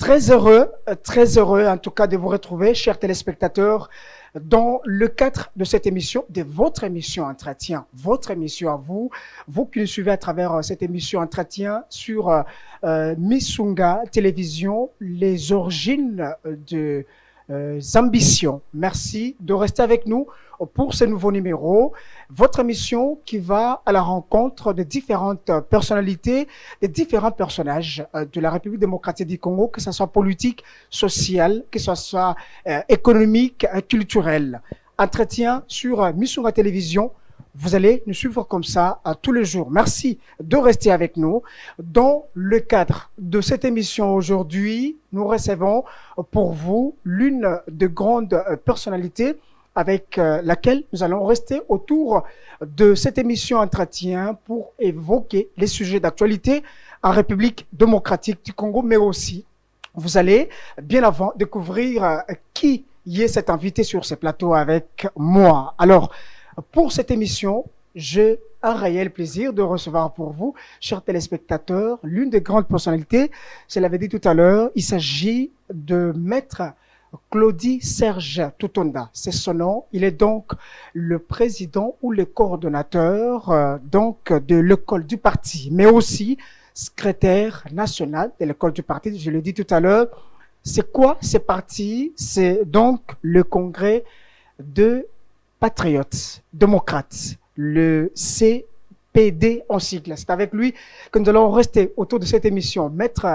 très heureux en tout cas de vous retrouver, chers téléspectateurs, dans le cadre de cette émission, de votre émission Entretien, votre émission à vous, vous qui nous suivez à travers cette émission Entretien sur Missunga Télévision, les origines de ambitions. Merci de rester avec nous pour ce nouveau numéro, votre émission qui va à la rencontre de différentes personnalités, de différents personnages de la République démocratique du Congo, que ce soit politique, social, que ce soit économique, culturel. Entretien sur Missunga Télévision. Vous allez nous suivre comme ça tous les jours. Merci de rester avec nous. Dans le cadre de cette émission aujourd'hui, nous recevons pour vous l'une des grandes personnalités avec laquelle nous allons rester autour de cette émission Entretien pour évoquer les sujets d'actualité en République démocratique du Congo, mais aussi, vous allez bien avant découvrir qui y est cet invité sur ce plateau avec moi. Alors, pour cette émission, j'ai un réel plaisir de recevoir pour vous, chers téléspectateurs, l'une des grandes personnalités. Je l'avais dit tout à l'heure, il s'agit de Maître Claudie Serge Tutonda. C'est son nom. Il est donc le président ou le coordonnateur donc de l'école du parti, mais aussi secrétaire national de l'école du parti. Je l'ai dit tout à l'heure. C'est quoi ce parti? C'est donc le congrès de patriotes, démocrates, le CPD en sigle. C'est avec lui que nous allons rester autour de cette émission. Maître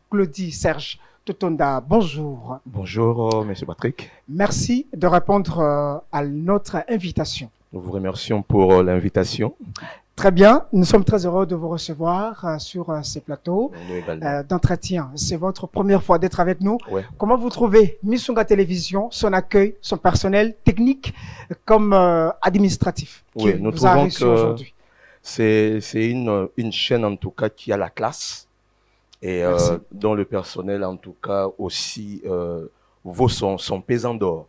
Claudie Serge Tutonda, bonjour. Bonjour, Monsieur Patrick. Merci de répondre à notre invitation. Nous vous remercions pour l'invitation. Très bien, nous sommes très heureux de vous recevoir sur ces plateaux d'entretien. C'est votre première fois d'être avec nous. Ouais. Comment vous trouvez Missunga Télévision, son accueil, son personnel technique comme administratif Oui, qui nous vous a trouvons reçu que aujourd'hui? c'est une chaîne en tout cas qui a la classe et dont le personnel en tout cas aussi vaut son pesant d'or.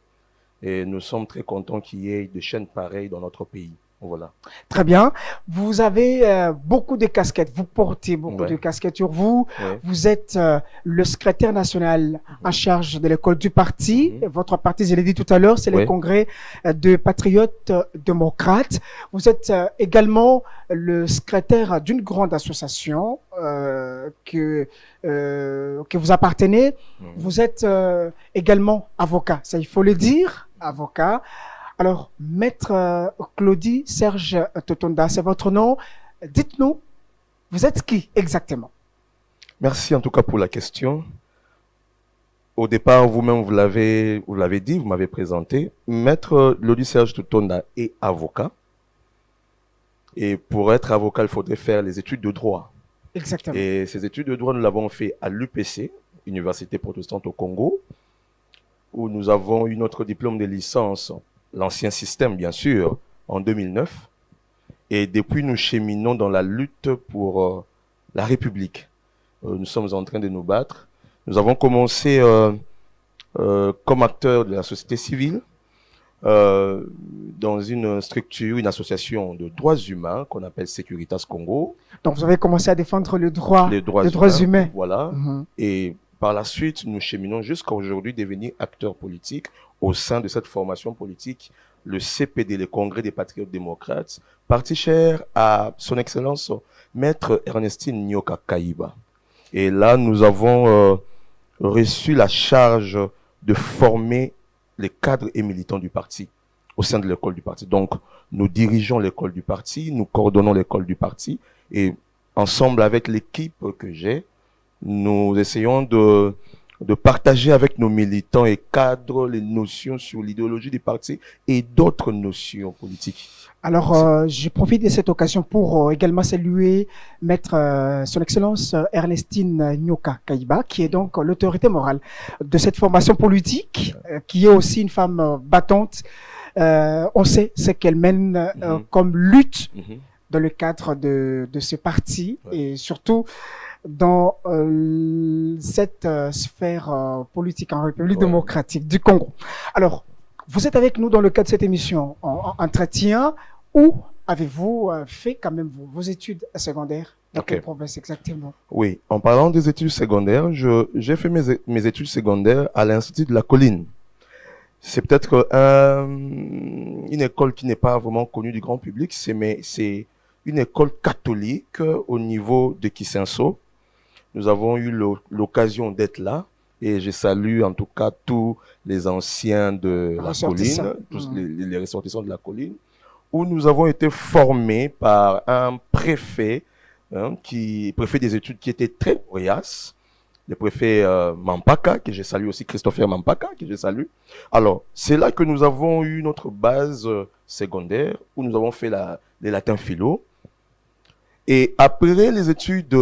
Et nous sommes très contents qu'il y ait des chaînes pareilles dans notre pays. Voilà. Très bien. Vous avez beaucoup de casquettes. Vous portez beaucoup de casquettes sur vous. Vous êtes le secrétaire national en charge de l'école du parti. Votre parti, je l'ai dit tout à l'heure, c'est le congrès de patriotes démocrates. Vous êtes également le secrétaire d'une grande association que vous appartenez. Vous êtes également avocat. Ça, il faut le dire, avocat. Alors, Maître Claudie Serge Tutonda, c'est votre nom. Dites-nous, vous êtes qui exactement? Merci en tout cas pour la question. Au départ, vous-même, vous l'avez dit, vous m'avez présenté. Maître Claudie Serge Tutonda est avocat. Et pour être avocat, il faudrait faire les études de droit. Exactement. Et ces études de droit, nous l'avons fait à l'UPC, Université protestante au Congo, où nous avons eu notre diplôme de licence, l'ancien système, bien sûr, en 2009. Et depuis, nous cheminons dans la lutte pour la République. Nous sommes en train de nous battre. Nous avons commencé comme acteurs de la société civile dans une structure, une association de droits humains qu'on appelle Securitas Congo. Donc, vous avez commencé à défendre les droits humains. Voilà. Et par la suite, nous cheminons jusqu'à aujourd'hui devenir acteurs politiques au sein de cette formation politique, le CPD, le Congrès des Patriotes Démocrates, parti cher à son Excellence Maître Ernestine Nyoka Kayiba. Et là, nous avons reçu la charge de former les cadres et militants du parti au sein de l'école du parti. Donc, nous dirigeons l'école du parti, nous coordonnons l'école du parti et ensemble avec l'équipe que j'ai, nous essayons de partager avec nos militants et cadres les notions sur l'idéologie du parti et d'autres notions politiques. Alors, je profite de cette occasion pour également saluer Maître Son Excellence Ernestine Nyoka Kayiba, qui est donc l'autorité morale de cette formation politique, qui est aussi une femme battante. On sait ce qu'elle mène comme lutte dans le cadre de ce parti et surtout dans cette sphère politique en République démocratique du Congo. Alors, vous êtes avec nous dans le cadre de cette émission en entretien où avez-vous fait quand même vos études secondaires? Dans quelle province exactement? Oui, en parlant des études secondaires, j'ai fait mes études secondaires à l'Institut de la Colline. C'est peut-être une école qui n'est pas vraiment connue du grand public, mais c'est une école catholique au niveau de Kisenso. Nous avons eu l'occasion d'être là et je salue en tout cas tous les anciens de la colline, tous les ressortissants de la colline, où nous avons été formés par un préfet, préfet des études qui était très coriace, le préfet Mampaka, que je salue aussi, Christopher Mampaka, que je salue. Alors, c'est là que nous avons eu notre base secondaire, où nous avons fait les latins philo. Et après les études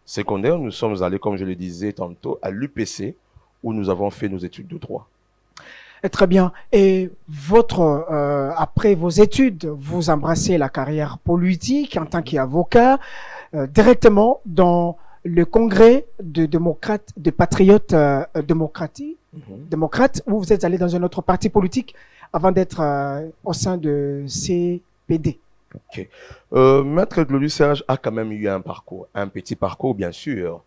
secondaires, nous sommes allés, comme je le disais tantôt, à l'UPC, où nous avons fait nos études de droit. Très bien. Et après vos études, vous embrassez la carrière politique en tant qu'avocat, directement dans le congrès de démocrates, de patriotes démocrates, où vous êtes allé dans un autre parti politique avant d'être au sein de CPD. Ok. Maître Glolu Serge a quand même eu un petit parcours, bien sûr,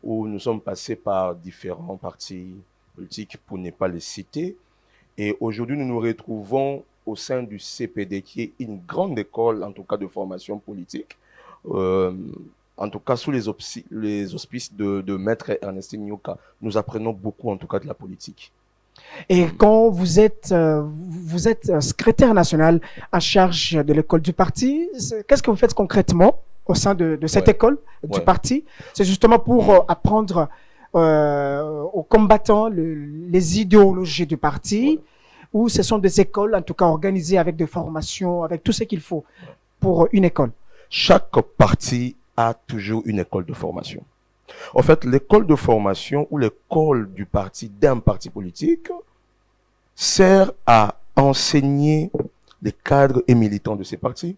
où nous sommes passés par différents partis politiques, pour ne pas les citer. Et aujourd'hui, nous nous retrouvons au sein du CPD, qui est une grande école, en tout cas, de formation politique. En tout cas, sous les auspices de Maître Ernestine Nyoka, nous apprenons beaucoup, en tout cas, de la politique. Et quand vous êtes secrétaire national en charge de l'école du parti, qu'est-ce que vous faites concrètement au sein de cette école du parti? C'est justement pour apprendre aux combattants les idéologies du parti, ou ce sont des écoles, en tout cas organisées avec des formations, avec tout ce qu'il faut pour une école? Chaque parti a toujours une école de formation. En fait, l'école de formation ou l'école du parti d'un parti politique sert à enseigner les cadres et militants de ces partis,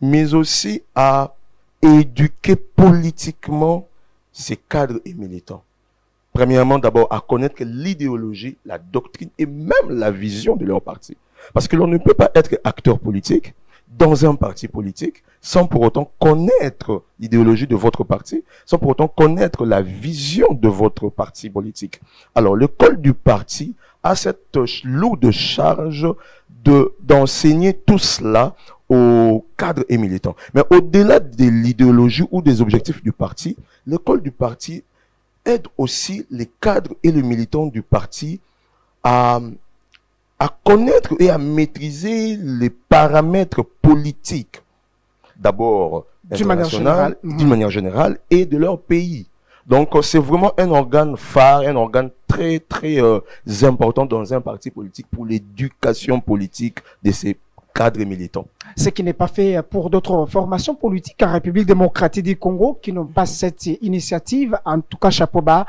mais aussi à éduquer politiquement ces cadres et militants. Premièrement, d'abord, à connaître l'idéologie, la doctrine et même la vision de leur parti. Parce que l'on ne peut pas être acteur politique dans un parti politique sans pour autant connaître l'idéologie de votre parti, sans pour autant connaître la vision de votre parti politique. Alors, l'école du parti a cette lourde charge d'enseigner tout cela aux cadres et militants. Mais au-delà de l'idéologie ou des objectifs du parti, l'école du parti aide aussi les cadres et les militants du parti à connaître et à maîtriser les paramètres politiques, d'abord international, d'une manière générale, et de leur pays. Donc, c'est vraiment un organe phare, un organe très, très important dans un parti politique pour l'éducation politique de ses cadres et militants. Ce qui n'est pas fait pour d'autres formations politiques en République démocratique du Congo qui n'ont pas cette initiative. En tout cas, chapeau bas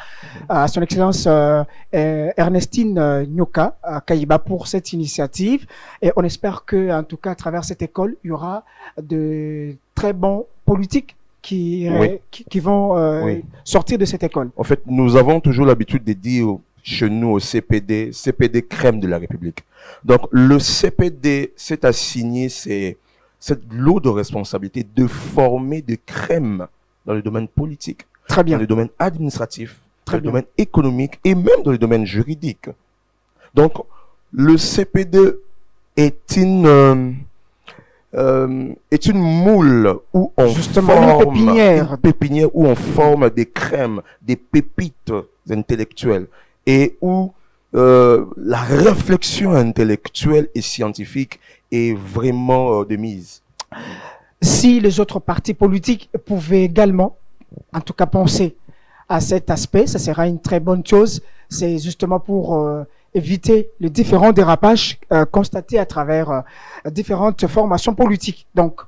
à son excellence Ernestine Nyoka Kayiba pour cette initiative. Et on espère que, en tout cas, à travers cette école, il y aura de très bons politiques qui vont sortir de cette école. En fait, nous avons toujours l'habitude de dire chez nous au CPD crème de la République. Donc, le CPD s'est assigné cette lourde responsabilité de former des crèmes dans le domaine politique, très bien, dans le domaine administratif, dans le domaine économique et même dans le domaine juridique. Donc, le CPD est une moule où on forme une pépinière où on forme des crèmes, des pépites intellectuelles et où la réflexion intellectuelle et scientifique est vraiment de mise. Si les autres partis politiques pouvaient également, en tout cas, penser à cet aspect, ça sera une très bonne chose. C'est justement pour éviter les différents dérapages constatés à travers différentes formations politiques. Donc,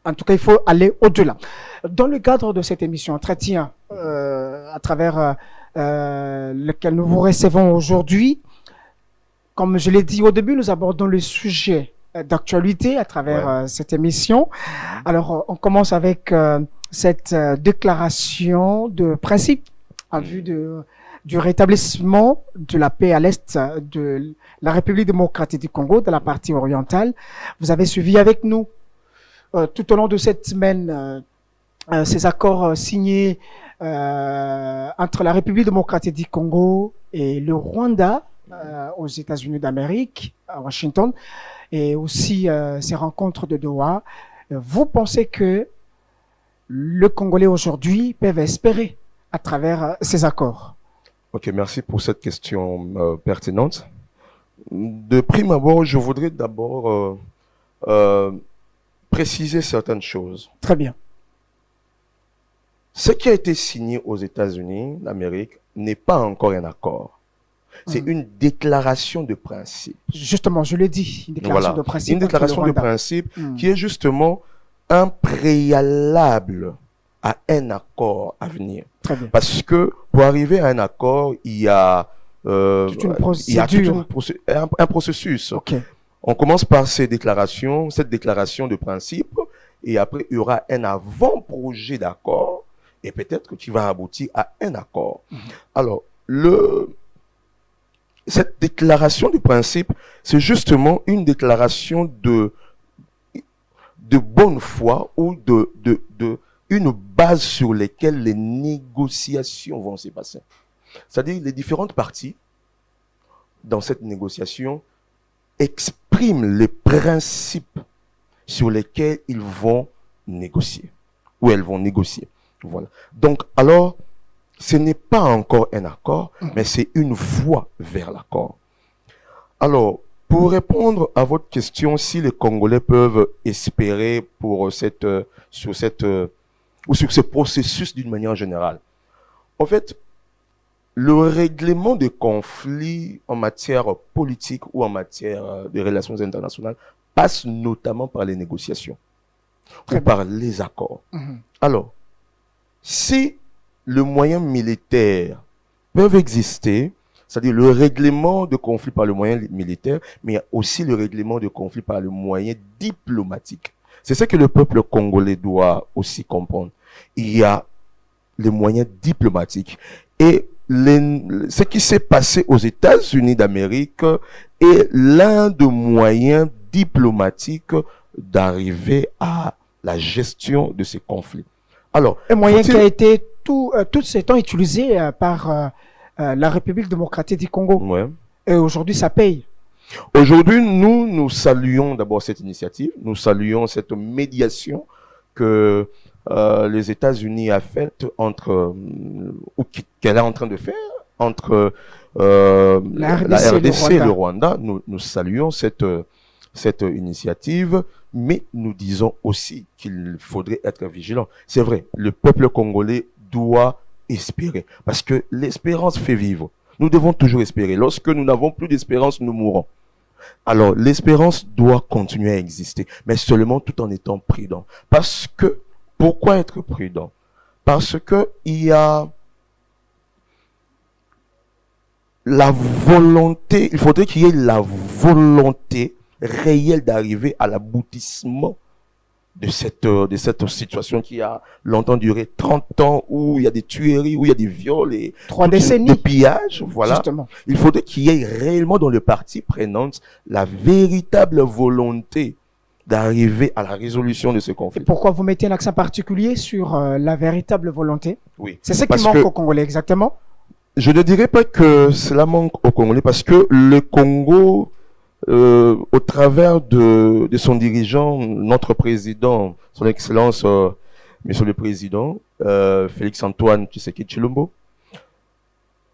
en tout cas, il faut aller au-delà. Dans le cadre de cette émission Entretien, à travers lequel nous vous recevons aujourd'hui, comme je l'ai dit au début, nous abordons le sujet d'actualité à travers cette émission. Alors, on commence avec cette déclaration de principe en vue du rétablissement de la paix à l'est de la République démocratique du Congo, de la partie orientale. Vous avez suivi avec nous tout au long de cette semaine, ces accords signés entre la République démocratique du Congo et le Rwanda aux États-Unis d'Amérique, à Washington, et aussi ces rencontres de Doha. Vous pensez que le Congolais aujourd'hui peuvent espérer à travers ces accords? Ok, merci pour cette question pertinente. De prime abord, je voudrais d'abord préciser certaines choses. Très bien. Ce qui a été signé aux États-Unis d'Amérique n'est pas encore un accord. C'est une déclaration de principe. Justement, je l'ai dit, une déclaration de principe. Une déclaration de principe qui est justement un préalable à un accord à venir. Très bien. Parce que pour arriver à un accord, il y a toute une procédure. Un processus. Okay. On commence par cette déclaration de principe, et après il y aura un avant-projet d'accord, et peut-être que tu vas aboutir à un accord. Alors, cette déclaration de principe, c'est justement une déclaration de bonne foi ou une base sur laquelle les négociations vont se passer. C'est-à-dire les différentes parties dans cette négociation expriment les principes sur lesquels ils vont négocier ou elles vont négocier. Voilà. Donc, alors, ce n'est pas encore un accord, mais c'est une voie vers l'accord. Alors, pour répondre à votre question, si les Congolais peuvent espérer sur ce processus d'une manière générale, en fait, le règlement des conflits en matière politique ou en matière de relations internationales passe notamment par les négociations ou par les accords. Alors, si le moyen militaire peuvent exister, c'est-à-dire le règlement de conflit par le moyen militaire, mais il y a aussi le règlement de conflit par le moyen diplomatique. C'est ce que le peuple congolais doit aussi comprendre. Il y a les moyens diplomatiques. Et ce qui s'est passé aux États-Unis d'Amérique est l'un des moyens diplomatiques d'arriver à la gestion de ces conflits. Alors, un moyen qui a été tout ce temps utilisé par la République démocratique du Congo. Ouais. Et aujourd'hui, ça paye. Aujourd'hui, nous saluons d'abord cette initiative, nous saluons cette médiation que les États-Unis a faite qu'elle est en train de faire entre la RDC et le Rwanda. Nous saluons cette initiative, mais nous disons aussi qu'il faudrait être vigilant. C'est vrai, le peuple congolais doit espérer, parce que l'espérance fait vivre. Nous devons toujours espérer. Lorsque nous n'avons plus d'espérance, nous mourrons. Alors, l'espérance doit continuer à exister, mais seulement tout en étant prudent. Pourquoi être prudent? Parce que il y a la volonté, il faudrait qu'il y ait la volonté réelle d'arriver à l'aboutissement de cette situation qui a longtemps duré, 30 ans, où il y a des tueries, où il y a des viols et 3 décennies de pillages, voilà. Justement. Il faudrait qu'il y ait réellement dans le parti prenante la véritable volonté d'arriver à la résolution de ce conflit. Et pourquoi vous mettez un accent particulier sur la véritable volonté? Oui. C'est ce qui manque au Congolais, exactement? Je ne dirais pas que cela manque au Congolais, parce que le Congo, au travers de son dirigeant, notre président, son Excellence, Monsieur le Président, Félix-Antoine Tshisekedi Tshilombo,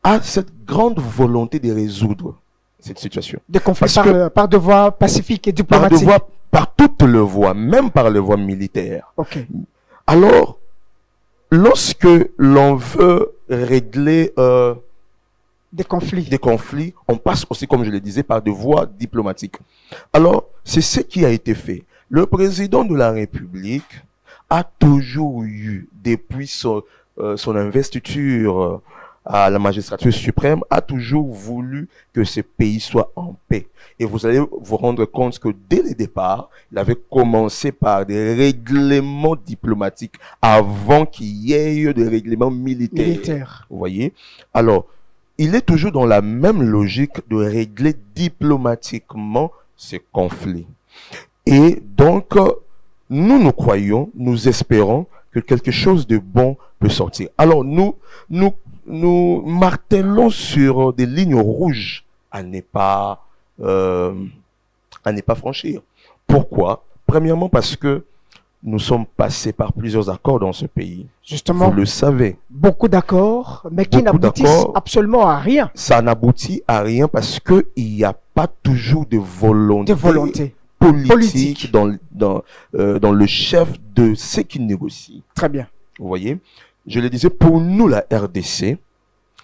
a cette grande volonté de résoudre cette situation. Des conflits par de voie pacifique et diplomatique. Par toutes les voies, même par les voies militaires. Okay. Alors, lorsque l'on veut régler des conflits, on passe aussi, comme je le disais, par des voies diplomatiques. Alors, c'est ce qui a été fait. Le président de la République a toujours eu, depuis son investiture à la magistrature suprême, a toujours voulu que ce pays soit en paix. Et vous allez vous rendre compte que dès le départ, il avait commencé par des règlements diplomatiques avant qu'il y ait eu des règlements militaires. Vous voyez? Alors, il est toujours dans la même logique de régler diplomatiquement ces conflits. Et donc, nous croyons, nous espérons que quelque chose de bon peut sortir. Alors nous martelons sur des lignes rouges à ne pas franchir. Pourquoi? Premièrement parce que nous sommes passés par plusieurs accords dans ce pays. Justement, vous le savez. Beaucoup d'accords, mais qui n'aboutissent absolument à rien. Ça n'aboutit à rien parce qu'il n'y a pas toujours de volonté, politique dans le chef de ceux qui négocient. Très bien. Vous voyez? Je le disais, pour nous, la RDC,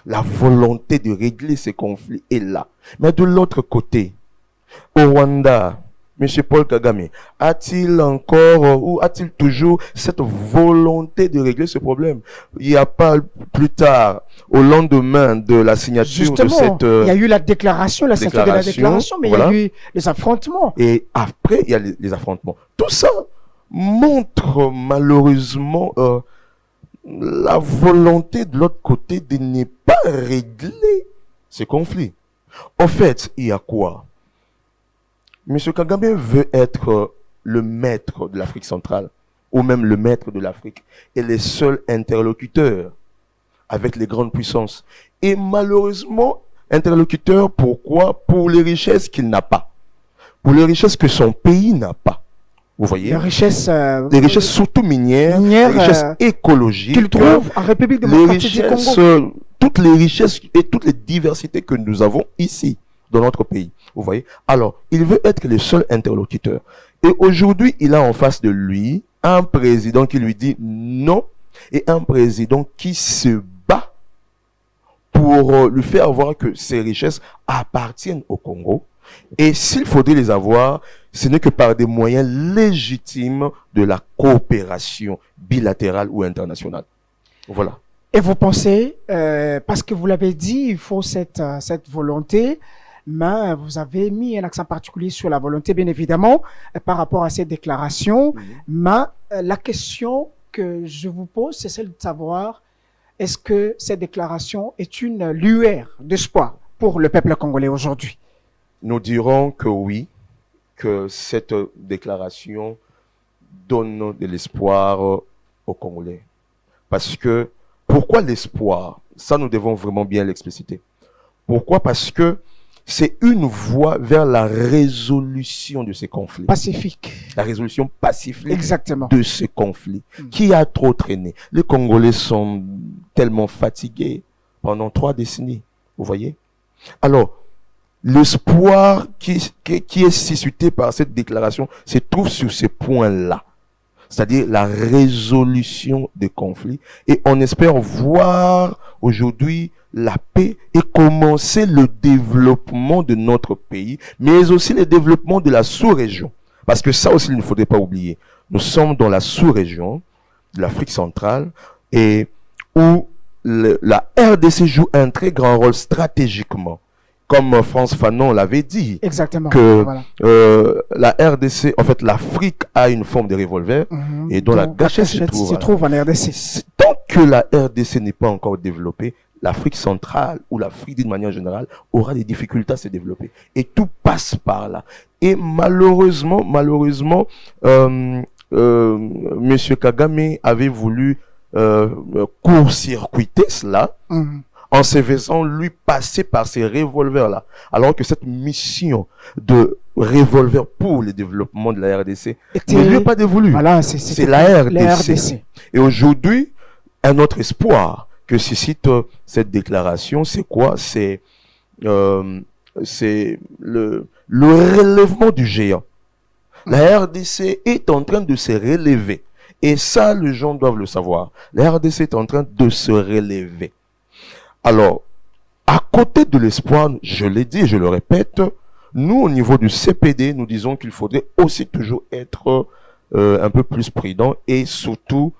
la volonté de régler ces conflits est là. Mais de l'autre côté, au Rwanda, M. Paul Kagame, a-t-il encore ou a-t-il toujours cette volonté de régler ce problème? Il n'y a pas plus tard, au lendemain de la signature de cette... il y a eu la déclaration, la signature de la déclaration, mais voilà. Il y a eu les affrontements. Et après, il y a les affrontements. Tout ça montre malheureusement la volonté de l'autre côté de ne pas régler ce conflit. En fait, il y a quoi? M. Kagame veut être le maître de l'Afrique centrale, ou même le maître de l'Afrique, et les seuls interlocuteurs avec les grandes puissances. Et malheureusement, interlocuteur, pourquoi? Pour les richesses qu'il n'a pas. Pour les richesses que son pays n'a pas. Vous voyez? Les richesses surtout minières, les richesses écologiques. Qu'il trouve en République démocratique du Congo. Toutes les richesses et toutes les diversités que nous avons ici, dans notre pays. Vous voyez? Alors, il veut être le seul interlocuteur. Et aujourd'hui, il a en face de lui un président qui lui dit non et un président qui se bat pour lui faire voir que ces richesses appartiennent au Congo. Et s'il faudrait les avoir, ce n'est que par des moyens légitimes de la coopération bilatérale ou internationale. Voilà. Et vous pensez, parce que vous l'avez dit, il faut cette volonté, mais vous avez mis un accent particulier sur la volonté, bien évidemment, par rapport à cette déclaration. Mais la question que je vous pose, c'est celle de savoir, est-ce que cette déclaration est une lueur d'espoir pour le peuple congolais aujourd'hui? Nous dirons que oui, que cette déclaration donne de l'espoir aux Congolais. Parce que, pourquoi l'espoir? Ça, nous devons vraiment bien l'expliciter. Pourquoi? Parce que c'est une voie vers la résolution de ces conflits. Pacifique. La résolution pacifique. Exactement. De ce conflit qui a trop traîné. Les Congolais sont tellement fatigués pendant 3 décennies. Vous voyez? Alors, l'espoir qui est suscité par cette déclaration se trouve sur ces points-là. C'est-à-dire la résolution des conflits. Et on espère voir aujourd'hui la paix et commencer le développement de notre pays, mais aussi le développement de la sous-région. Parce que ça aussi, il ne faudrait pas oublier. Nous sommes dans la sous-région de l'Afrique centrale et où la RDC joue un très grand rôle stratégiquement. Comme Frantz Fanon l'avait dit. Exactement. Que la RDC, en fait, l'Afrique a une forme de revolver et dont la gâchette se trouve en RDC. Tant que la RDC n'est pas encore développée, l'Afrique centrale ou l'Afrique d'une manière générale aura des difficultés à se développer. Et tout passe par là. Et malheureusement, Monsieur Kagame avait voulu court-circuiter cela en se faisant lui passer par ces revolvers-là. Alors que cette mission de revolver pour le développement de la RDC ne lui est pas dévolue. Voilà, c'est la RDC. Et aujourd'hui, un autre espoir que suscite cette déclaration, c'est quoi? C'est le relèvement du géant. La RDC est en train de se relever. Et ça, les gens doivent le savoir. La RDC est en train de se relever. Alors, à côté de l'espoir, je l'ai dit et je le répète, nous, au niveau du CPD, nous disons qu'il faudrait aussi toujours être un peu plus prudent et surtout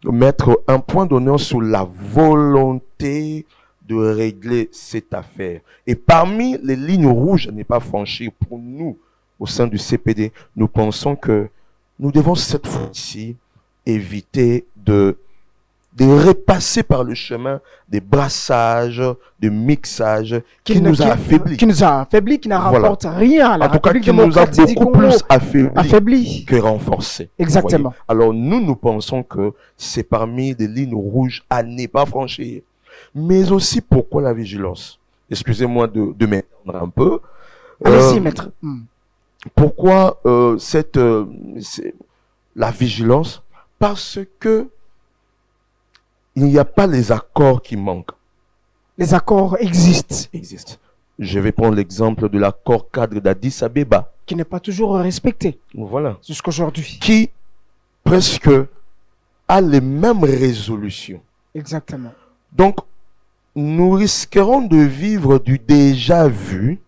mettre un point d'honneur sur la volonté de régler cette affaire. Et parmi les lignes rouges à ne pas franchir pour nous, au sein du CPD, nous pensons que nous devons cette fois-ci éviter de de repasser par le chemin des brassages, de mixages qui nous a affaiblis. Qui nous a affaiblis, qui n'a rapporte rien à la en tout cas, République qui nous a démocratique beaucoup plus affaiblis que renforcés. Exactement. Alors nous pensons que c'est parmi les lignes rouges à ne pas franchir. Mais aussi, pourquoi la vigilance? Excusez-moi de m'étendre un peu. Allez-y, maître. Pourquoi la vigilance? Parce que il n'y a pas les accords qui manquent. Les accords existent. Je vais prendre l'exemple de l'accord cadre d'Addis Abeba. Qui n'est pas toujours respecté. Voilà. Jusqu'aujourd'hui. Qui presque a les mêmes résolutions. Exactement. Donc, nous risquerons de vivre du déjà vu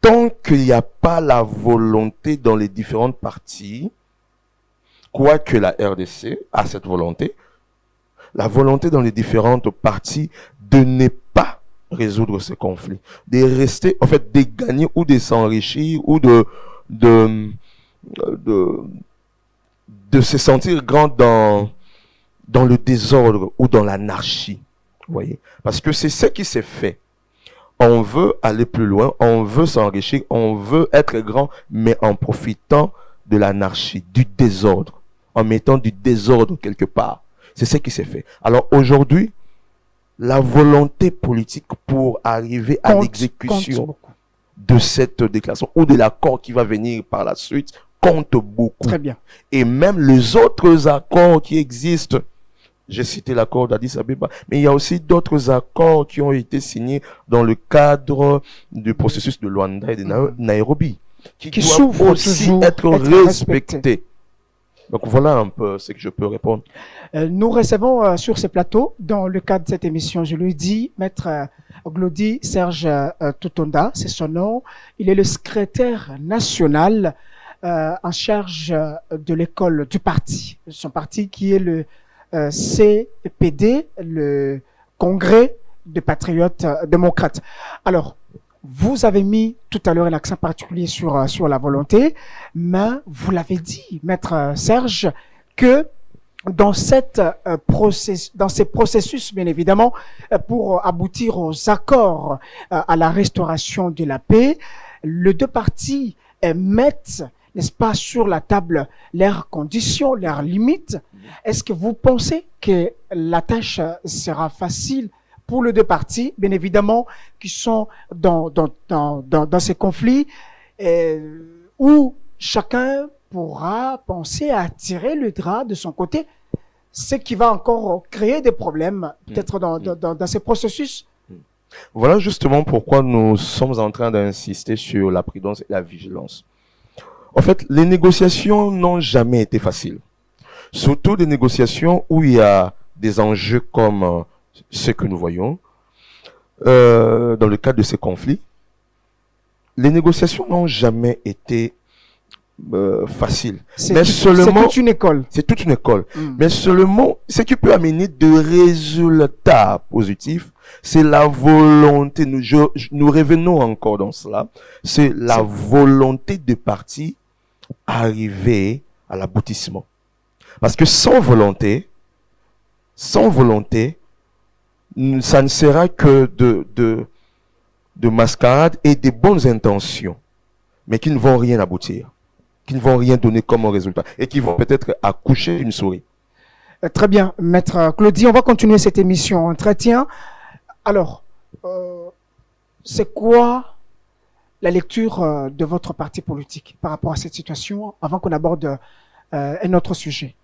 tant qu'il n'y a pas la volonté dans les différentes parties, quoique la RDC a cette volonté, la volonté dans les différentes parties de ne pas résoudre ce conflit, de rester, en fait, de gagner ou de s'enrichir ou de se sentir grand dans le désordre ou dans l'anarchie. Vous voyez? Parce que c'est ce qui s'est fait. On veut aller plus loin, on veut s'enrichir, on veut être grand, mais en profitant de l'anarchie, du désordre, en mettant du désordre quelque part. C'est ce qui s'est fait. Alors aujourd'hui, la volonté politique pour arriver à l'exécution de cette déclaration ou de l'accord qui va venir par la suite compte beaucoup. Très bien. Et même les autres accords qui existent, j'ai cité l'accord d'Addis Abeba, mais il y a aussi d'autres accords qui ont été signés dans le cadre du processus de Luanda et de Nairobi, qui doivent aussi être respectés. Donc voilà un peu ce que je peux répondre. Nous recevons sur ce plateau, dans le cadre de cette émission, je le dis, Maître Glody Serge Tutonda, c'est son nom. Il est le secrétaire national en charge de l'école du parti. Son parti qui est le CPD, le Congrès des patriotes démocrates. Alors, vous avez mis tout à l'heure un accent particulier sur la volonté, mais vous l'avez dit, Maître Serge, que dans ces processus, bien évidemment, pour aboutir aux accords à la restauration de la paix, les deux parties mettent, n'est-ce pas, sur la table leurs conditions, leurs limites. Est-ce que vous pensez que la tâche sera facile pour les deux parties, bien évidemment, qui sont dans ces conflits, où chacun pourra penser à tirer le drap de son côté, ce qui va encore créer des problèmes, peut-être dans ces processus? Voilà justement pourquoi nous sommes en train d'insister sur la prudence et la vigilance. En fait, les négociations n'ont jamais été faciles. Surtout des négociations où il y a des enjeux comme ce que nous voyons dans le cadre de ces conflits. Les négociations n'ont jamais été faciles. C'est toute une école. C'est toute une école. Mais seulement, ce qui peut amener de résultats positifs, c'est la volonté. Nous revenons encore dans cela. C'est la volonté de parties arriver à l'aboutissement. Parce que sans volonté, ça ne sera que de mascarade et de bonnes intentions, mais qui ne vont rien aboutir, qui ne vont rien donner comme résultat et qui vont peut-être accoucher d'une souris. Très bien, Maître Glody, on va continuer cette émission entretien. Alors, c'est quoi la lecture de votre parti politique par rapport à cette situation avant qu'on aborde un autre sujet?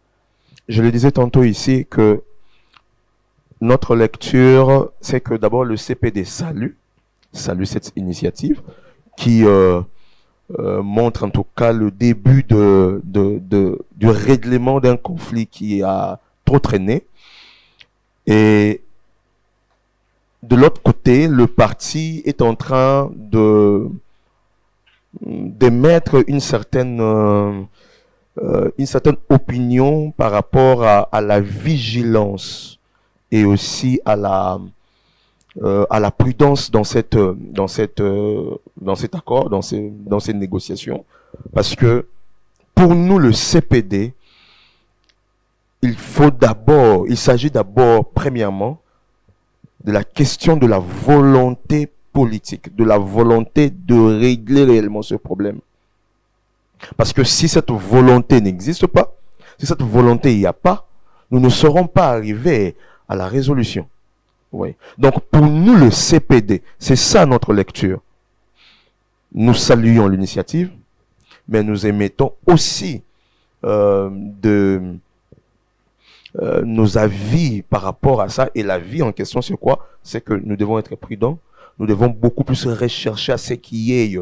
Je le disais tantôt ici que notre lecture, c'est que d'abord le CPD salue cette initiative qui montre en tout cas le début du règlement d'un conflit qui a trop traîné. Et de l'autre côté, le parti est en train d'émettre une certaine opinion par rapport à la vigilance et aussi à la prudence dans cet accord, dans ces négociations, parce que pour nous le CPD, il s'agit d'abord, premièrement, de la question de la volonté politique, de la volonté de régler réellement ce problème. Parce que si cette volonté n'existe pas, si cette volonté il n'y a pas, nous ne serons pas arrivés à la résolution. Oui. Donc pour nous, le CPD, c'est ça notre lecture. Nous saluons l'initiative, mais nous émettons aussi nos avis par rapport à ça. Et l'avis en question, c'est quoi? C'est que nous devons être prudents. Nous devons beaucoup plus rechercher à ce qu'il y ait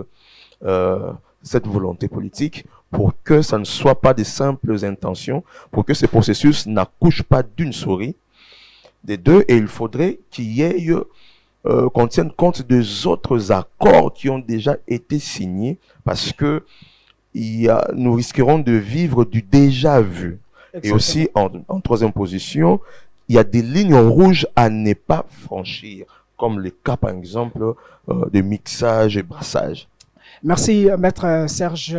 cette volonté politique pour que ça ne soit pas des simples intentions, pour que ce processus n'accouche pas d'une souris, des deux. Et il faudrait qu'il y ait qu'on tienne compte des autres accords qui ont déjà été signés, parce que nous risquerons de vivre du déjà vu. Exactement. Et aussi, en troisième position, il y a des lignes rouges à ne pas franchir, comme le cas, par exemple, de mixage et brassage. Merci, Maître Serge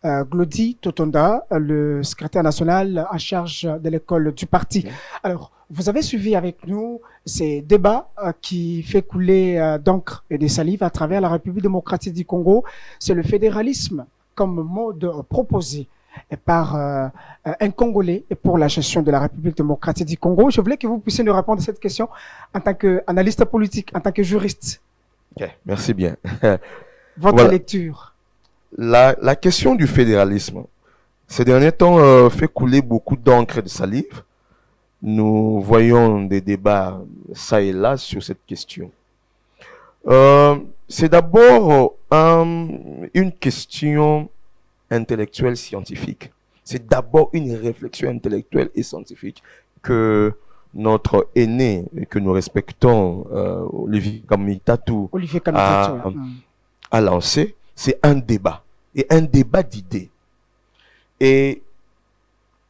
Glody Totonda, le secrétaire national en charge de l'école du parti. Okay. Alors, vous avez suivi avec nous ces débats qui fait couler d'encre et de salive à travers la République démocratique du Congo. C'est le fédéralisme comme mode proposé par un Congolais et pour la gestion de la République démocratique du Congo. Je voulais que vous puissiez nous répondre à cette question en tant qu'analyste politique, en tant que juriste. Okay, merci bien. Votre lecture. La question du fédéralisme, ces derniers temps, fait couler beaucoup d'encre et de salive. Nous voyons des débats ça et là sur cette question. C'est d'abord une question intellectuelle scientifique. C'est d'abord une réflexion intellectuelle et scientifique que notre aîné, que nous respectons, Olivier Kamitatou, a lancé. C'est un débat, et un débat d'idées. Et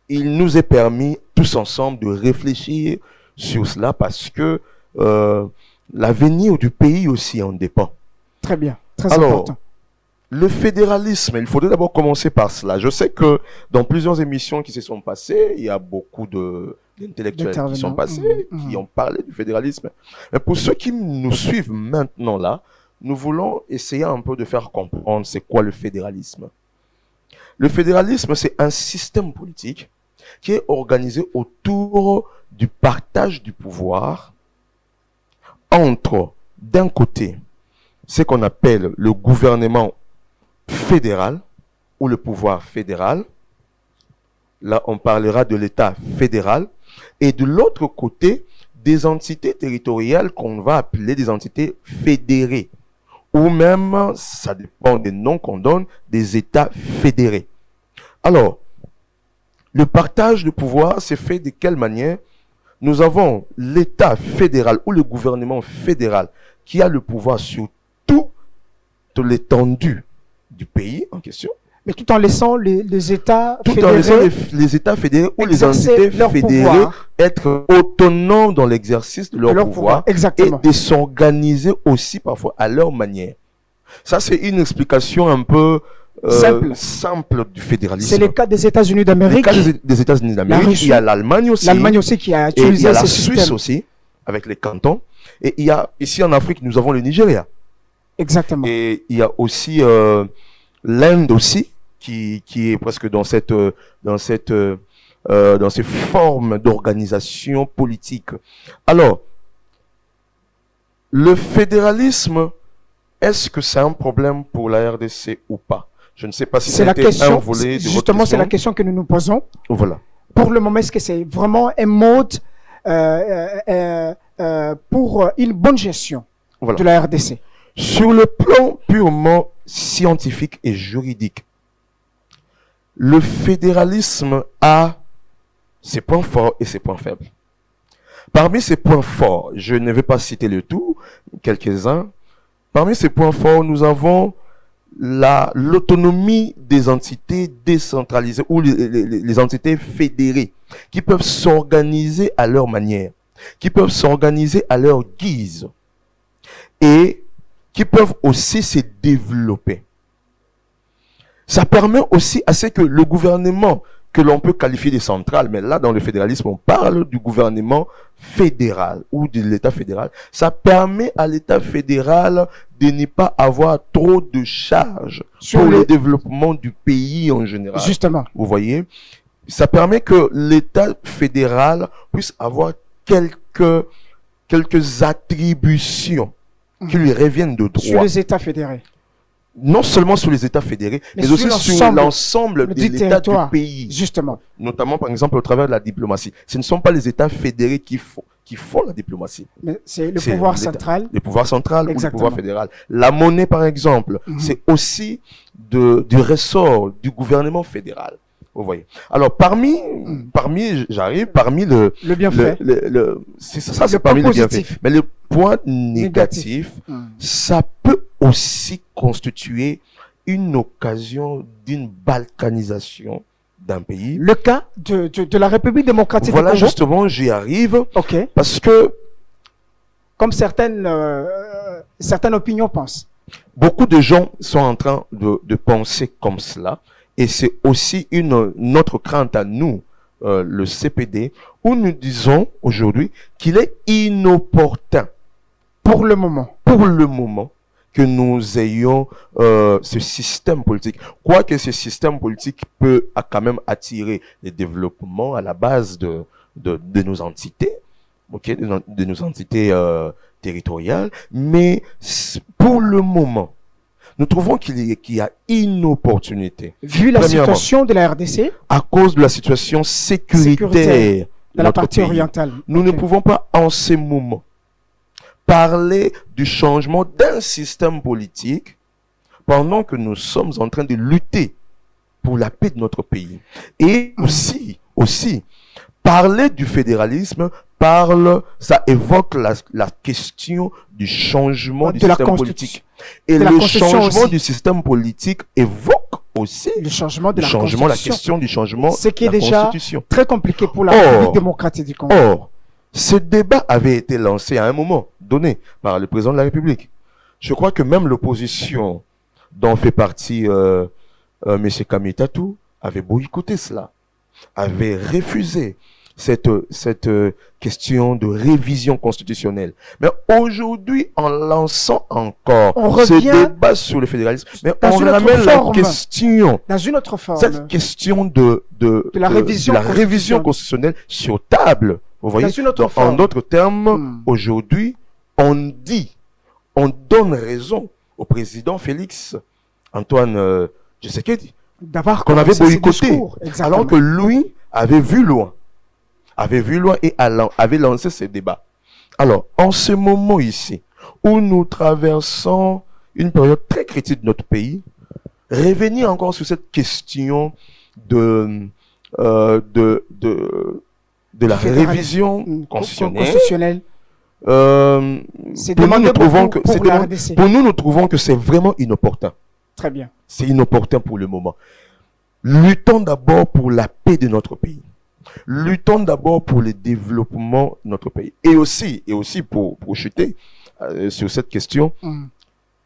il nous est permis, tous ensemble, de réfléchir sur cela, parce que l'avenir du pays aussi en dépend. Très bien, très important. Le fédéralisme, il faudrait d'abord commencer par cela. Je sais que dans plusieurs émissions qui se sont passées, il y a beaucoup d'intellectuels qui sont passés, qui ont parlé du fédéralisme. Mais pour ceux qui nous suivent maintenant là, nous voulons essayer un peu de faire comprendre c'est quoi le fédéralisme. Le fédéralisme, c'est un système politique qui est organisé autour du partage du pouvoir entre, d'un côté, ce qu'on appelle le gouvernement fédéral ou le pouvoir fédéral. Là, on parlera de l'État fédéral. Et de l'autre côté, des entités territoriales qu'on va appeler des entités fédérées. Ou même, ça dépend des noms qu'on donne, des États fédérés. Alors, le partage de pouvoir s'est fait de quelle manière? Nous avons l'État fédéral ou le gouvernement fédéral qui a le pouvoir sur toute l'étendue du pays en question. Mais tout en laissant les États fédérés... Tout en laissant les États fédérés ou les entités fédérées être autonomes dans l'exercice de leur pouvoir. Exactement. Et de s'organiser aussi parfois à leur manière. Ça, c'est une explication un peu simple du fédéralisme. C'est le cas des États-Unis d'Amérique. Le cas des États-Unis d'Amérique. Il y a l'Allemagne aussi. L'Allemagne aussi qui a utilisé ce système. Et il y a la Suisse aussi, avec les cantons. Et il y a, ici en Afrique, nous avons le Nigeria. Exactement. Et il y a aussi l'Inde aussi, qui est presque dans ces formes d'organisation politique. Alors, le fédéralisme, est-ce que c'est un problème pour la RDC ou pas? Je ne sais pas si c'est un volet de votre question. Justement, c'est la question que nous nous posons. Voilà. Pour le moment, est-ce que c'est vraiment un mode pour une bonne gestion de la RDC? Sur le plan purement scientifique et juridique, le fédéralisme a ses points forts et ses points faibles. Parmi ces points forts, je ne vais pas citer le tout, quelques-uns. Parmi ces points forts, nous avons l'autonomie des entités décentralisées ou les entités fédérées qui peuvent s'organiser à leur manière, qui peuvent s'organiser à leur guise et qui peuvent aussi se développer. Ça permet aussi à ce que le gouvernement, que l'on peut qualifier de central, mais là, dans le fédéralisme, on parle du gouvernement fédéral ou de l'État fédéral. Ça permet à l'État fédéral de ne pas avoir trop de charges Sur pour le- le développement du pays en général. Justement. Vous voyez, ça permet que l'État fédéral puisse avoir quelques attributions qui lui reviennent de Sur droit. les États fédérés. Non seulement sur les États fédérés, Mais mais sur aussi sur l'ensemble de du l'État du territoire. pays. Justement. Notamment, par exemple, au travers de la diplomatie. Ce ne sont pas les États fédérés qui font la diplomatie. Mais c'est le C'est pouvoir l'État. central. Le pouvoir central Exactement. ou le pouvoir fédéral. La monnaie, par exemple, Mhm. c'est aussi du ressort du gouvernement fédéral. Vous voyez. Alors, parmi Le bienfait. c'est ça, Le c'est point parmi les bienfaits. positif. Mais le point négatif, Mhm. ça peut aussi constituer une occasion d'une balkanisation d'un pays. Le cas de la République démocratique Voilà, du Congo. justement, j'y arrive OK. parce que Comme certaines opinions pensent. beaucoup de gens sont en train de penser comme cela. Et c'est aussi notre crainte à nous, le CPD, où nous disons aujourd'hui qu'il est inopportun Pour le moment. que nous ayons ce système politique. Quoique ce système politique peut quand même attirer le développement à la base de nos entités, ok, de nos entités territoriales, mais pour le moment, nous trouvons qu'il y a inopportunité Vu la Premièrement, situation de la RDC, à cause de la situation sécuritaire de la notre partie pays. orientale. Nous ne OK. pouvons pas en ces moments parler du changement d'un système politique pendant que nous sommes en train de lutter pour la paix de notre pays. Et aussi, parler du fédéralisme ça évoque la question du changement du de la système Constitution. politique. Et De la le Constitution changement aussi. du système politique évoque aussi Le changement de le la changement, la Constitution. question du changement Ce qui est de la déjà Constitution. très compliqué pour la Or- République démocratique du Congo. Or, ce débat avait été lancé à un moment donné par le président de la République. Je crois que même l'opposition dont fait partie M. Kamitatou avait boycotté cela, avait refusé cette question de révision constitutionnelle. Mais aujourd'hui, en lançant encore On ce revient débat sur le fédéralisme, mais dans on une autre ramène la forme. question, Dans une autre forme. cette question de la révision révision constitutionnelle sur table. Vous voyez, Dans une autre en forme. d'autres termes, Hmm. aujourd'hui, on donne raison au président Félix Antoine Tshisekedi, D'avoir qu'on avait commencé ces boycotté, discours. Exactement. alors que lui avait vu loin et avait lancé ce débat. Alors, en ce moment ici, où nous traversons une période très critique de notre pays, revenir encore sur cette question de la Fédéral- révision Hmm. constitutionnelle. C'est Pour nous, demandé nous trouvons beaucoup que c'est pour la demandé- RDC. pour nous, nous trouvons que c'est vraiment inopportun. Très bien. C'est inopportun pour le moment. Luttons d'abord pour la paix de notre pays. Luttons d'abord pour le développement de notre pays. Et aussi pour chuter sur cette question, Hmm.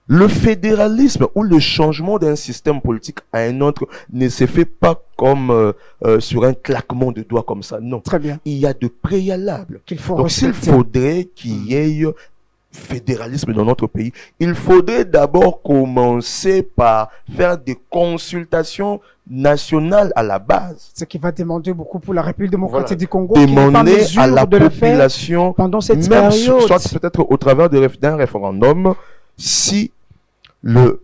le fédéralisme ou le changement d'un système politique à un autre ne se fait pas comme sur un claquement de doigts comme ça. Non. Très bien. Il y a de préalables. Qu'il faut Donc, s'il respecter. faudrait qu'il y ait fédéralisme dans notre pays, il faudrait d'abord commencer par faire des consultations nationales à la base. Ce qui va demander beaucoup pour la République démocratique Voilà. du Congo, qui n'est pas en Demander mesure à la de le faire population, pendant cette même période. soit peut-être au travers d'un référendum, si le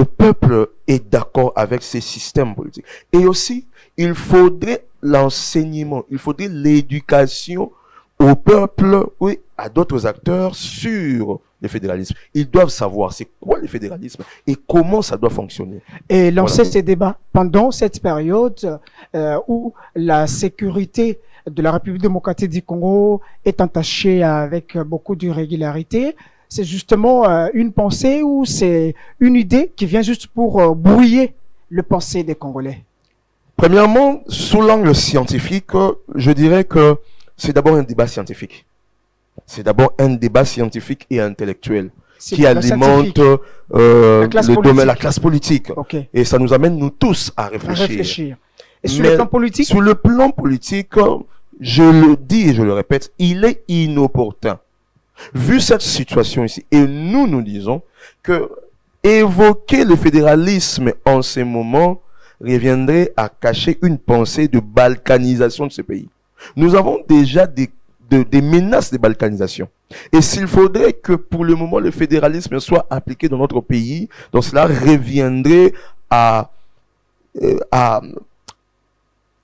peuple est d'accord avec ces systèmes politiques. Et aussi, il faudrait l'enseignement, il faudrait l'éducation au peuple, oui, à d'autres acteurs sur le fédéralisme. Ils doivent savoir c'est quoi le fédéralisme et comment ça doit fonctionner. Et lancer Voilà. ces débats pendant cette période où la sécurité de la République démocratique du Congo est entachée avec beaucoup d'irrégularité. C'est justement une pensée ou c'est une idée qui vient juste pour brouiller le pensée des Congolais. Premièrement, sous l'angle scientifique, je dirais que c'est d'abord un débat scientifique. C'est d'abord un débat scientifique et intellectuel C'est qui la alimente scientifique. le classe domaine, politique. la classe politique. OK. Et ça nous amène, nous tous, à À réfléchir. réfléchir. Et sur le plan politique? Sur le plan politique, je le dis et je le répète, il est inopportun. Vu cette situation ici, et nous disons que évoquer le fédéralisme en ce moment reviendrait à cacher une pensée de balkanisation de ce pays. Nous avons déjà des menaces de balkanisation. Et s'il faudrait que pour le moment le fédéralisme soit appliqué dans notre pays, donc cela reviendrait à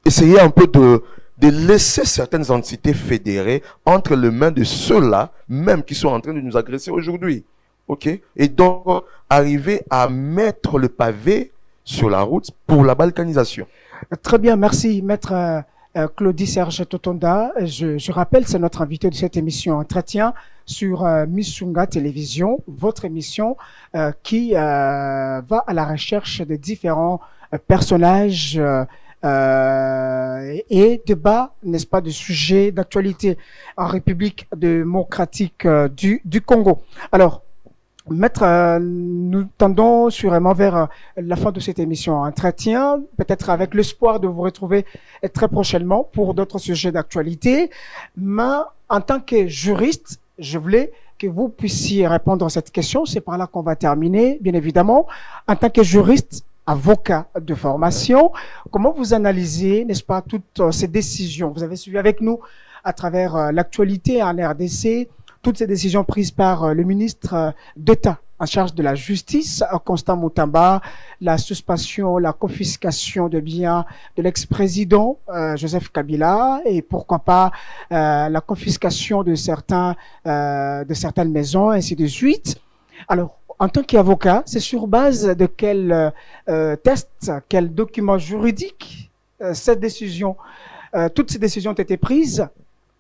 essayer un peu de laisser certaines entités fédérées entre les mains de ceux-là, même qui sont en train de nous agresser aujourd'hui. OK? Et donc, arriver à mettre le pavé sur la route pour la balkanisation. Très bien, merci, maître Claudie Serge Totonda. Je rappelle, c'est notre invité de cette émission Entretien sur Missunga Télévision, votre émission qui va à la recherche de différents personnages et débat, n'est-ce pas, de sujets d'actualité en République démocratique du Congo. Alors, maître, nous tendons sûrement vers la fin de cette émission Entretien, peut-être avec l'espoir de vous retrouver très prochainement pour d'autres sujets d'actualité. Mais en tant que juriste, je voulais que vous puissiez répondre à cette question. C'est par là qu'on va terminer, bien évidemment. En tant que juriste, avocat de formation, comment vous analysez, n'est-ce pas, toutes ces décisions? Vous avez suivi avec nous à travers l'actualité en RDC, toutes ces décisions prises par le ministre d'État en charge de la justice, Constant Moutamba, la suspension, la confiscation de biens de l'ex-président Joseph Kabila, et pourquoi pas la confiscation de certaines maisons, ainsi de suite. Alors, en tant qu'avocat, c'est sur base de quel test, quel document juridique cette décision, toutes ces décisions ont été prises?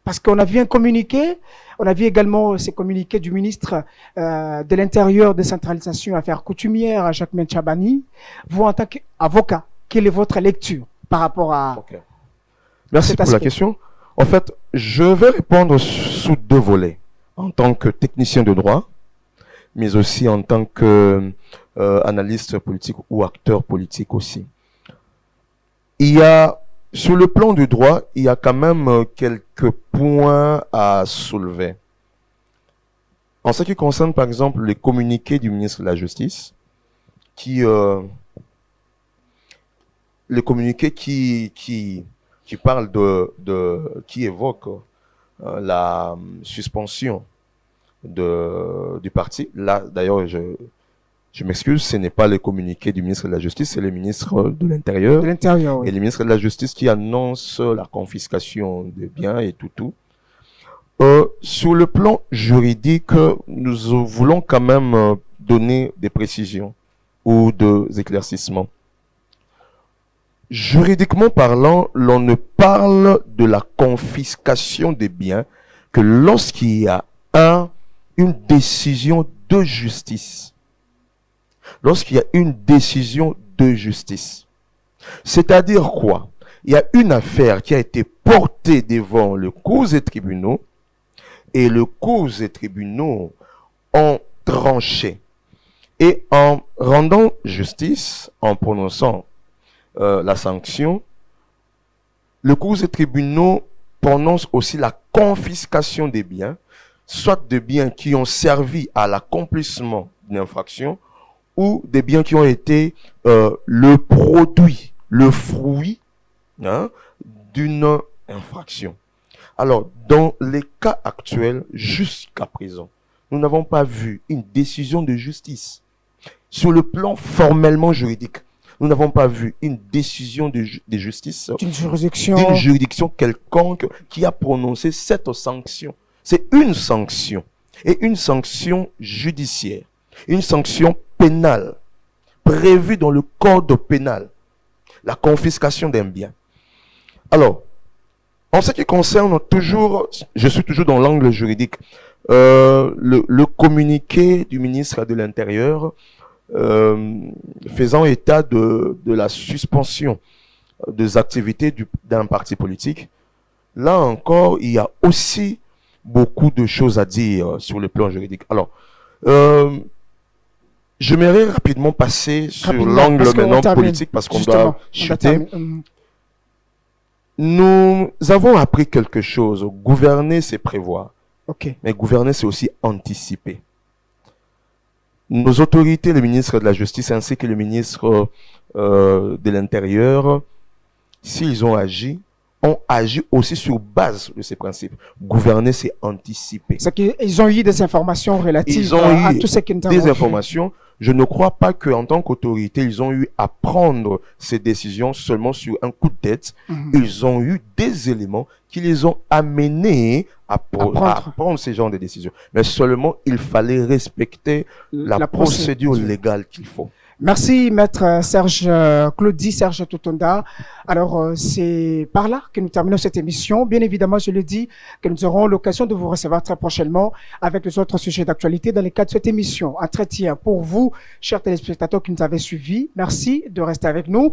Parce qu'on a vu un communiqué, on a vu également ces communiqués du ministre de l'Intérieur, décentralisation et affaires coutumières, Jacques Chabani. Vous, en tant qu'avocat, quelle est votre lecture par rapport à Merci pour la question. En fait, je vais répondre sous deux volets. En tant que technicien de droit, mais aussi en tant qu'analyste politique ou acteur politique aussi. Sur le plan du droit, il y a quand même quelques points à soulever. En ce qui concerne, par exemple, les communiqués du ministre de la Justice, les communiqués qui parlent qui évoquent la suspension du parti. Là, d'ailleurs, je m'excuse, ce n'est pas le communiqué du ministre de la Justice, c'est le ministre de l'Intérieur. Oui. Et le ministre de la Justice qui annonce la confiscation des biens et tout. Sur le plan juridique, nous voulons quand même donner des précisions ou des éclaircissements. Juridiquement parlant, l'on ne parle de la confiscation des biens que lorsqu'il y a une décision de justice. Lorsqu'il y a une décision de justice. C'est-à-dire quoi? Il y a une affaire qui a été portée devant le cours et tribunaux, et le cours et tribunaux ont tranché. Et en rendant justice, en prononçant la sanction, le cours et tribunaux prononcent aussi la confiscation des biens, soit des biens qui ont servi à l'accomplissement d'une infraction, ou des biens qui ont été le produit, le fruit d'une infraction. Alors, dans les cas actuels, jusqu'à présent, nous n'avons pas vu une décision de justice. Sur le plan formellement juridique, nous n'avons pas vu une décision de justice d'une juridiction quelconque qui a prononcé cette sanction. C'est une sanction, et une sanction judiciaire, une sanction pénale, prévue dans le code pénal, la confiscation d'un bien. Alors, en ce qui concerne je suis toujours dans l'angle juridique, le communiqué du ministre de l'Intérieur faisant état de la suspension des activités d'un parti politique, là encore, il y a aussi beaucoup de choses à dire sur le plan juridique. Alors, j'aimerais rapidement passer sur l'angle maintenant politique parce qu'on doit chuter. Nous avons appris quelque chose. Gouverner, c'est prévoir. Ok. Mais gouverner, c'est aussi anticiper. Nos autorités, le ministre de la Justice ainsi que le ministre de l'Intérieur, s'ils ont agi aussi sur base de ces principes. Gouverner, c'est anticiper. C'est qu'ils ont eu des informations relatives Ils ont à eu tout ce qui nous avons des vu. informations. Je ne crois pas qu'en tant qu'autorité, ils ont eu à prendre ces décisions seulement sur un coup de tête. Ils ont eu des éléments qui les ont amenés à prendre ces genres de décisions. Mais seulement, il fallait respecter la procédure légale qu'il faut. Merci, Maître Serge Claudie, Serge Totonda. Alors, c'est par là que nous terminons cette émission. Bien évidemment, je le dis, que nous aurons l'occasion de vous recevoir très prochainement avec les autres sujets d'actualité dans le cadre de cette émission. Entretien pour vous, chers téléspectateurs qui nous avez suivis. Merci de rester avec nous.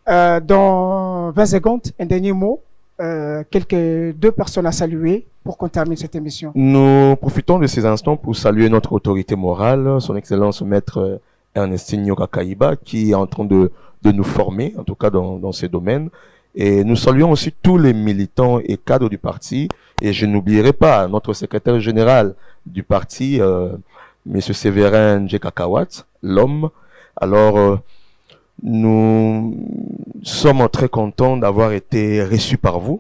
Dans 20 secondes, un dernier mot. Deux personnes à saluer pour qu'on termine cette émission. Nous profitons de ces instants pour saluer notre autorité morale, son Excellence Maître Ernestine Nyokakaiba, qui est en train de nous former, en tout cas dans ces domaines. Et nous saluons aussi tous les militants et cadres du parti. Et je n'oublierai pas notre secrétaire général du parti, M. Séverin Djekakawat, l'homme. Alors, nous sommes très contents d'avoir été reçus par vous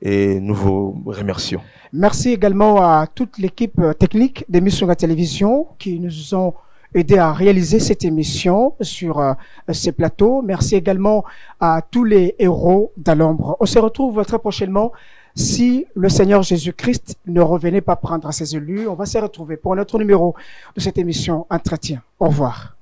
et nous vous remercions. Merci également à toute l'équipe technique d'émission de la télévision qui nous ont aidé à réaliser cette émission sur ces plateaux. Merci également à tous les héros d'Alombre. On se retrouve très prochainement. Si le Seigneur Jésus-Christ ne revenait pas prendre ses élus, on va se retrouver pour un autre numéro de cette émission Entretien. Au revoir.